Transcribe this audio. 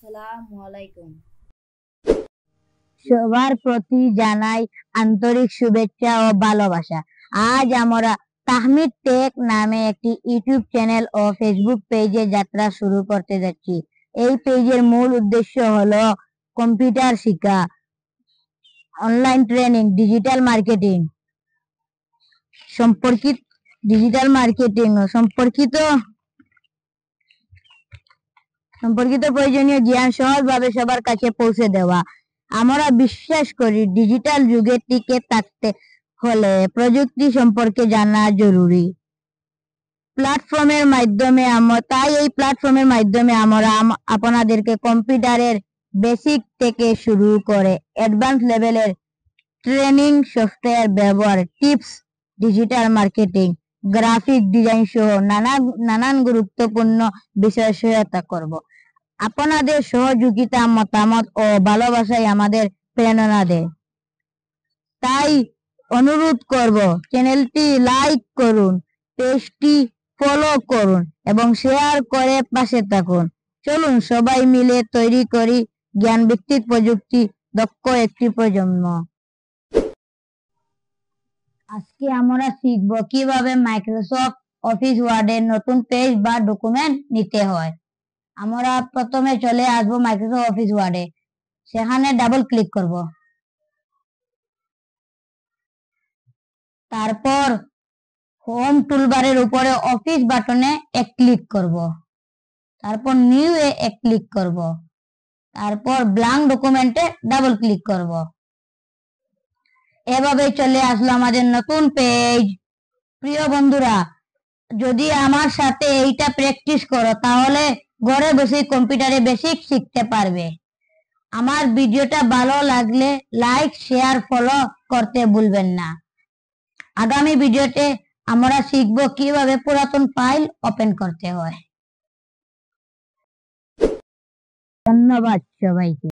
আসসালামু আলাইকুম। সবার প্রতি জানাই আন্তরিক শুভেচ্ছা ও ভালোবাসা। আজ আমরা তাহমিদ টেক নামে একটি ইউটিউব চ্যানেল ও ফেসবুক পেজে যাত্রা শুরু করতে যাচ্ছি। এই পেজের মূল উদ্দেশ্য হলো কম্পিউটার শিক্ষা, অনলাইন ট্রেনিং, ডিজিটাল মার্কেটিং সম্পর্কিত প্রয়োজনীয় জ্ঞান সহজভাবে সবার কাছে পৌঁছে দেওয়া। আমরা বিশ্বাস করি ডিজিটাল যুগে টিকে থাকতে হলে প্রযুক্তি সম্পর্কে জানা জরুরি। এই প্ল্যাটফর্মের মাধ্যমে আমরা আপনাদেরকে কম্পিউটারের বেসিক থেকে শুরু করে অ্যাডভান্স লেভেলের ট্রেনিং, সফটওয়্যার ব্যবহার tips, digital marketing, graphic design সহ নানান গুরুত্বপূর্ণ বিষয়ে সহায়তা করব। আপনাদের সহযোগিতা, মতামত ও ভালোবাসাই আমাদের প্রেরণা দেয়। তাই অনুরোধ করব, চ্যানেলটি লাইক করুন, পেজটি ফলো করুন এবং শেয়ার করে পাশে থাকুন। চলুন সবাই মিলে তৈরি করি জ্ঞান ভিত্তিক প্রযুক্তি দক্ষ একটি প্রজন্ম। আজকে আমরা শিখব কিভাবে মাইক্রোসফট অফিস ওয়ার্ডের নতুন পেজ বা ডকুমেন্ট নিতে হয়। আমরা প্রথমে চলে আসবো মাইক্রোসফট অফিস ওয়ার্ডে। সেখানে ডাবল ক্লিক করব। তারপর হোম টুলবারের উপরে অফিস বাটনে এক ক্লিক করব। তারপর নিউ এ এক ক্লিক করব। তারপর ব্ল্যাঙ্ক ডকুমেন্টে ডাবল ক্লিক করব। এভাবে চলে আসলো আমাদের নতুন পেজ। প্রিয় বন্ধুরা, যদি আমার সাথে এইটা প্র্যাকটিস করো তাহলে ঘরে বসে কম্পিউটারে বেসিক শিখতে পারবে। আমার ভিডিওটা ভালো লাগলে লাইক, শেয়ার, ফলো করতে ভুলবেন না। আগামী ভিডিওতে আমরা শিখব কিভাবে পুরাতন ফাইল ওপেন করতে হয়। ধন্যবাদ সবাইকে।